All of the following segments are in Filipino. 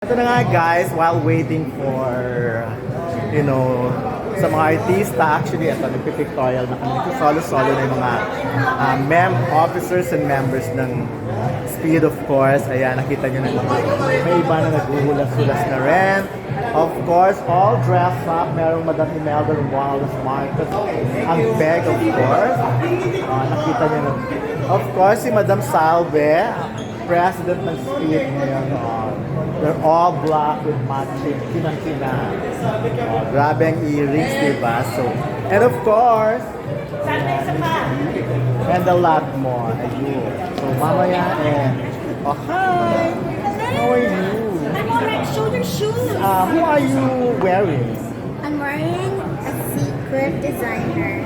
Ito na nga guys, while waiting for, sa mga artista, actually, ito, nagpipictorial na kami. Solo-solo na yung mga officers and members ng Speed, of course. Ayan, nakita nyo na may iba na naghuhulas-hulas na rin. Of course, all dressed up. Merong Madam Imelda Wallace Marcos. Ang Peg, of course. Nakita nyo na. Of course, si Madam Salve, president ng Speed ngayon. They're all black with matching kinang-kina. Grabe ang earrings, diba? So, and of course, and a lot more. Ayun. So, mamaya oh, hi! How are you? I'm already shoulder shoes. Who are you wearing? I'm wearing a secret designer.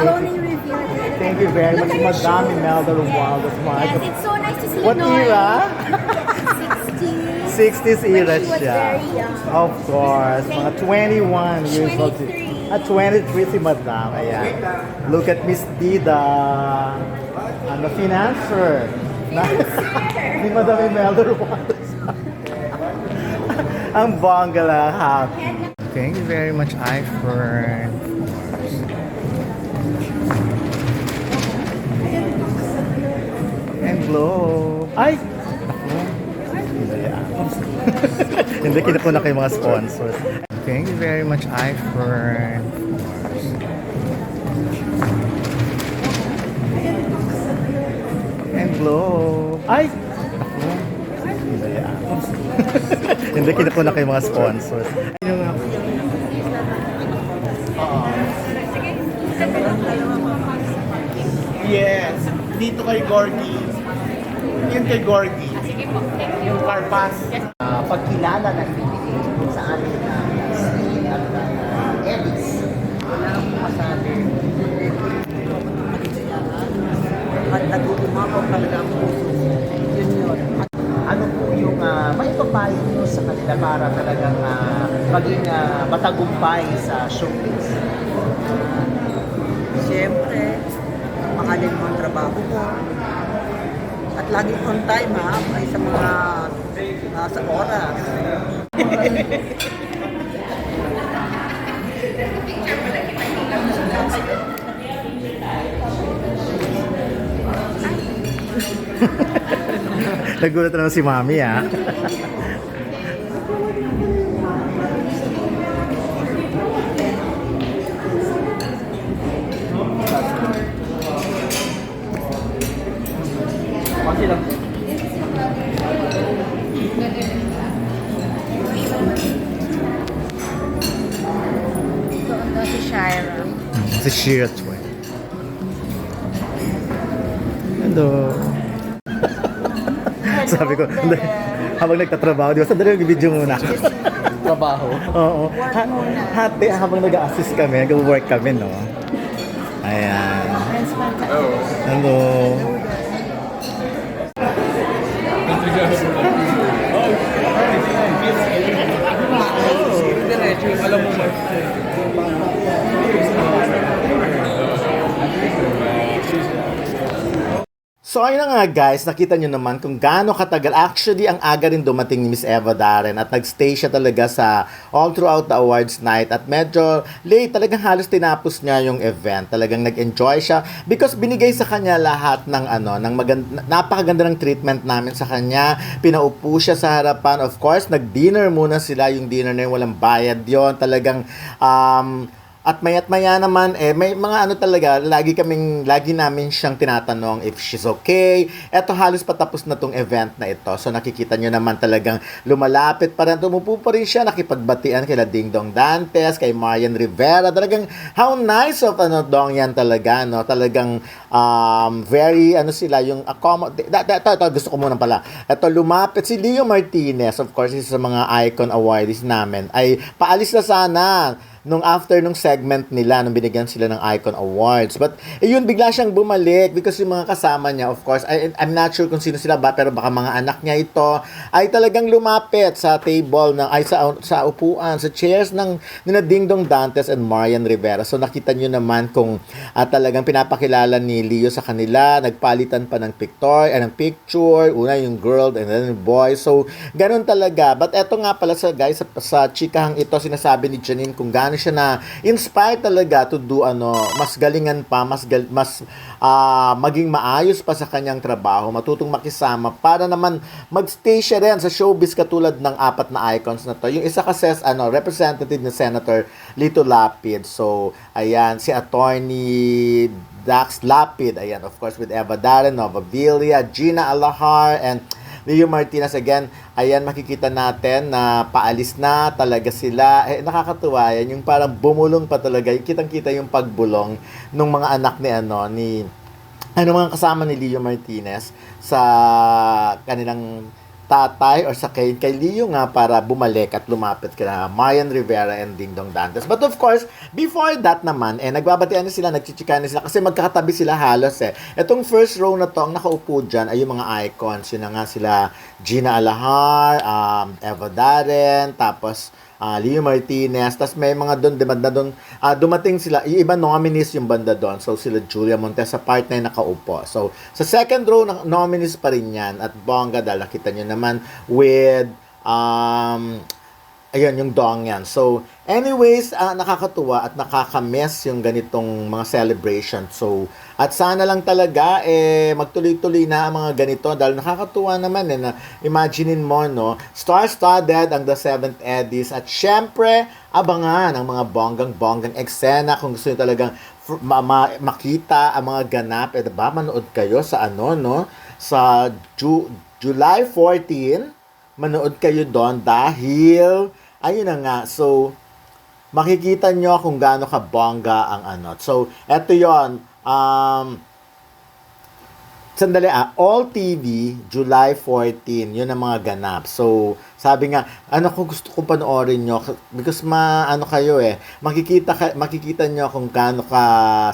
I'll only reveal it. Thank you very much, Look at your Madam shoes. Imelda Romualdez Marcos. Yes, it's so nice to see What you. era? 60s. 60s era When she was siya. very young. Of course. Mga 21 years old. 23. 23 si Madam. Ayan. Look at Miss Dida. Financer. Ni Madam Imelda Romualdez. Ang bongga lang. Happy. Thank you very much, iFern. And glow. Ay! Hindi, kinakuna kayo mga sponsors. Thank you very much, iFern. And glow. Ay! Hindi, kinakuna kayo mga sponsors. Yes, dito kay Gorgie. Yun kay Gorgie. Yung Carpas. Pagkilala ng PBA sa amin na Steve at Ellis. Wala akong masabi. At nag-uumapaw talaga ang puso. Yun. Ano po yung may papayo nyo sa kanila para talagang maging matagumpay sa showbiz? Siyempre, mahalin mo ang trabaho mo. At laging on time ay sa mga sa oras. Nagulat na si Mami, Konti lang. Doon si Shira. Si Shira Twin. Hello. Sabi ko, hindi. Habang nagtatrabaho, di ba? Sandali yung video muna. Trabaho. Oo. Hati, habang nag-assist kami, nag-work kami, no? Ayan. Hello. Alam mo, So ayun na nga guys, nakita nyo naman kung gaano katagal. Actually, ang aga rin dumating ni Miss Eva Darren at nagstay siya talaga sa all throughout the awards night at medyo late. Talagang halos tinapos niya yung event. Talagang nag-enjoy siya because binigay sa kanya lahat ng napakaganda ng treatment namin sa kanya. Pinaupo siya sa harapan. Of course, nag-dinner muna sila. Yung dinner na yun, walang bayad yon. Talagang at maya't-maya naman, may mga talaga, lagi namin siyang tinatanong if she's okay. Eto halos patapos na tong event na ito. So nakikita nyo naman talagang lumalapit pa rin. Tumupo pa rin siya, nakipagbatian kila Ding Dong Dantes, kay Marian Rivera. Talagang, how nice of Dong yan talaga, no? Talagang, very, sila, yung ito, gusto ko muna pala. Ito, lumapit si Leo Martinez, of course, isa sa mga icon awardees namin, ay paalis na sana nung after nung segment nila, nung binigyan sila ng Icon Awards. But, yun, bigla siyang bumalik because yung mga kasama niya, of course, I'm not sure kung sino sila ba, pero baka mga anak niya ito, ay talagang lumapit sa table, sa upuan, sa chairs ng nina Ding Dong Dantes and Marian Rivera. So, nakita nyo naman kung talagang pinapakilala ni ni Leo sa kanila, nagpalitan pa ng picture, una yung girl and then yung boy. So, ganun talaga. But eto nga pala sa guys, sa chikahang ito, sinasabi ni Janine kung gaano siya na inspired talaga to do mas galingan pa, maging maayos pa sa kanyang trabaho, matutong makisama para naman magstay siya rin sa showbiz katulad ng apat na icons na to. Yung isa kasi representative ni Senator Lito Lapid. So, ayan, si Attorney Dax Lapid, ayan, of course, with Eva Darren, Nova Villa, Gina Alahar, and Leo Martinez. Again, ayan, makikita natin na paalis na talaga sila. Nakakatuwa yan, yung parang bumulong pa talaga, yung kitang-kita yung pagbulong ng mga anak ni mga kasama ni Leo Martinez sa kanilang tatay or sa kay Leo nga para bumalik at lumapit kina Marian Rivera and Ding Dong Dantes. But of course, before that naman, nagbabatian na sila, nagchichika na sila kasi magkakatabi sila halos Itong first row na to, ang nakaupo dyan ay yung mga icons. Yun na nga sila Gina Alahar, Eva Darren, tapos Leo Martinez, tapos may mga doon, dumating sila, yung iba nominees yung banda doon, so sila Julia Montes sa part na yung nakaupo. So, sa second row, nominees pa rin yan, at bongga dahil nakita nyo naman with, ayun, yung dong yan. So, anyways, nakakatuwa at nakakamiss yung ganitong mga celebration. So, at sana lang talaga, magtuloy-tuloy na ang mga ganito dahil nakakatuwa naman na imaginein mo, star-studded ang The Seventh Eddies at syempre, abangan ang mga bonggang-bonggang eksena kung gusto nyo talagang makita ang mga ganap. Diba, manood kayo sa sa July 14, manood kayo doon dahil, ayun na nga, so, makikita nyo kung gaano ka bongga ang So, eto yon sandali All TV, July 14, yun ang mga ganap. So, sabi nga, kung gusto kong panoorin nyo, because kayo makikita nyo kung gaano ka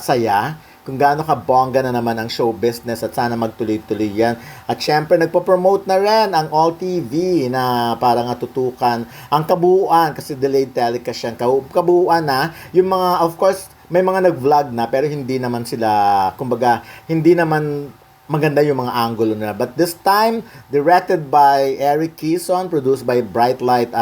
saya, kung gaano ka bongga na naman ang show business at sana magtuloy-tuloy yan. At syempre, nagpo-promote na rin ang All TV na parang tutukan ang kabuuan kasi delayed telecast yan. Kabuuan na, yung mga, of course, may mga nag-vlog na pero hindi naman sila, kumbaga, hindi naman maganda yung mga angulo na. But this time, directed by Eric Kison, produced by Bright Light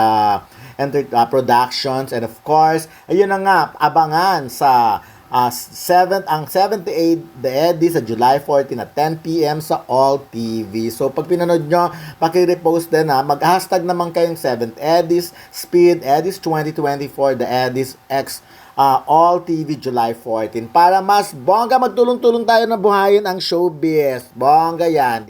Productions, and of course, ayun na nga, abangan sa ang 78 The Eddies sa July 14 at 10 p.m. sa All TV. So, pag pinanood nyo, paki-repost din mag-hashtag naman kayong 7th Eddies, Speed, Eddies 2024, The Eddies X All TV July 14 para mas bongga magtulong-tulong tayo na buhayin ang showbiz. Bongga yan.